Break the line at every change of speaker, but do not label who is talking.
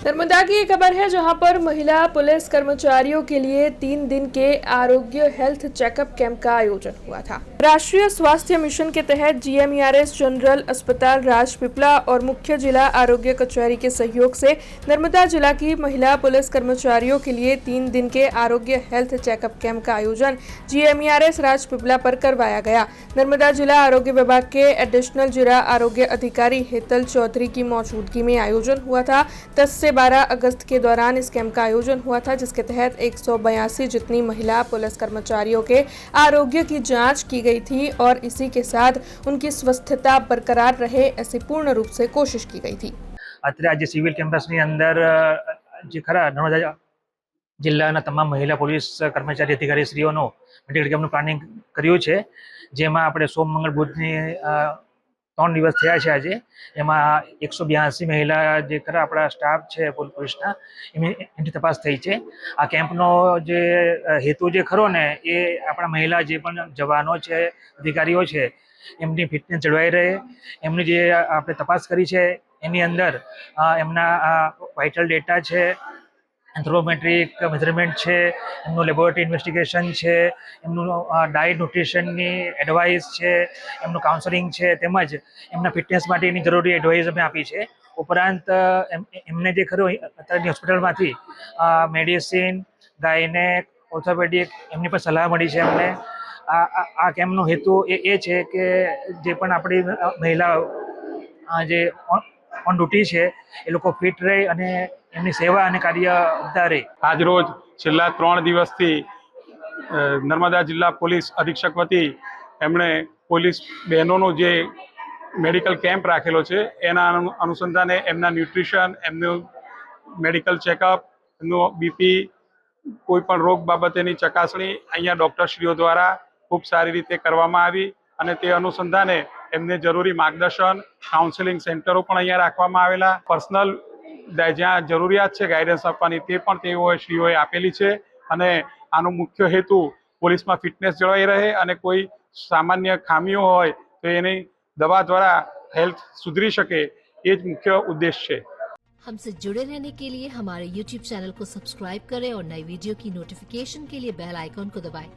नर्मदा की एक खबर है जहां पर महिला पुलिस कर्मचारियों के लिए 3 दिन के आरोग्य हेल्थ चेकअप कैंप का आयोजन हुआ था। राष्ट्रीय स्वास्थ्य मिशन के तहत GMERS जनरल अस्पताल राजपीपला और मुख्य जिला आरोग्य कचहरी के सहयोग से नर्मदा जिला की महिला पुलिस कर्मचारियों के लिए 3 दिन के आरोग्य हेल्थ चेकअप कैंप का आयोजन GMERS राजपीपला पर करवाया गया। नर्मदा जिला आरोग्य विभाग के एडिशनल जिला आरोग्य अधिकारी हेतल चौधरी की मौजूदगी में आयोजन हुआ था। 10 से 12 अगस्त के दौरान इस कैंप का आयोजन हुआ था, जिसके तहत 182 जितनी महिला पुलिस कर्मचारियों के आरोग्य की जांच की गई थी और इसी के साथ उनकी स्वस्थता बरकरार रहे ऐसी पूर्ण रूप से कोशिश की गई थी।
અત્યારે આજે સિવિલ કેમ્પસની અંદર જે ખરા નર્મદા જિલ્લાના તમામ મહિલા પોલીસ કર્મચારી અધિકારીશ્રીઓનો મેડિકલ કેમ્પનું પ્લાનિંગ કર્યું છે, જેમાં આપણે સોમ મંગળ બુધની 3 દિવસ થયા છે। આજે એમાં 182 મહિલા જે ખરા આપણા સ્ટાફ છે પોલીસના એની તપાસ થઈ છે। આ કેમ્પનો જે હેતુ જે ખરો ને એ આપણા મહિલા જે પણ જવાનો છે અધિકારીઓ છે એમની ફિટનેસ જળવાઈ રહે, એમની જે આપણે તપાસ કરી છે એની અંદર એમના વાઇટલ ડેટા છે, એન્થ્રોપોમેટ્રિક મેઝરમેન્ટ છે, એમનું લેબોરેટરી ઇન્વેસ્ટિગેશન છે, એમનું ડાયટ ન્યુટ્રિશનની એડવાઇસ છે, એમનું કાઉન્સેલિંગ છે, તેમજ એમના ફિટનેસ માટેની જરૂરી એડવાઇસ અમે આપી છે। ઉપરાંત એમને જે ખરું અત્યારની હોસ્પિટલમાંથી મેડિસિન, ગાયનેક, ઓર્થોપેડિક એમની પણ સલાહ મળી છે અમને। આ કેમ્પનો હેતુ એ છે કે જે પણ આપણી મહિલાઓ જે ઓન ડ્યુટી છે એ લોકો ફિટ રહે અને એમની સેવા અને કાર્ય વધતા રહે।
આજરોજ છેલ્લા 3 દિવસથી નર્મદા જિલ્લા પોલીસ અધિક્ષક વતી એમણે પોલીસ બહેનોનો જે મેડિકલ કેમ્પ રાખેલો છે એના અનુસંધાને એમના ન્યુટ્રિશન, એમનું મેડિકલ ચેકઅપ, એમનું બીપી, કોઈ પણ રોગ બાબતેની ચકાસણી અહીંયા ડૉક્ટરશ્રીઓ દ્વારા ખૂબ સારી રીતે કરવામાં આવી અને તે અનુસંધાને એમને જરૂરી માર્ગદર્શન, કાઉન્સેલિંગ સેન્ટરો પણ અહીંયા રાખવામાં આવેલા। પર્સનલ જ્યાં જરૂરિયાત છે ગાઈડન્સ આપવાની તે પણ તેઓએ આપેલી છે અને આનો મુખ્ય હેતુ પોલીસમાં ફિટનેસ જળવાઈ રહે અને કોઈ સામાન્ય ખામીઓ હોય તો એની દવા द्वारा हेल्थ सुधरी सके, ये मुख्य उद्देश्य है।
हमसे जुड़े रहने के लिए हमारे YouTube चैनल को सब्सक्राइब करें और नई वीडियो की नोटिफिकेशन के लिए बेल आइकॉन को दबाएं।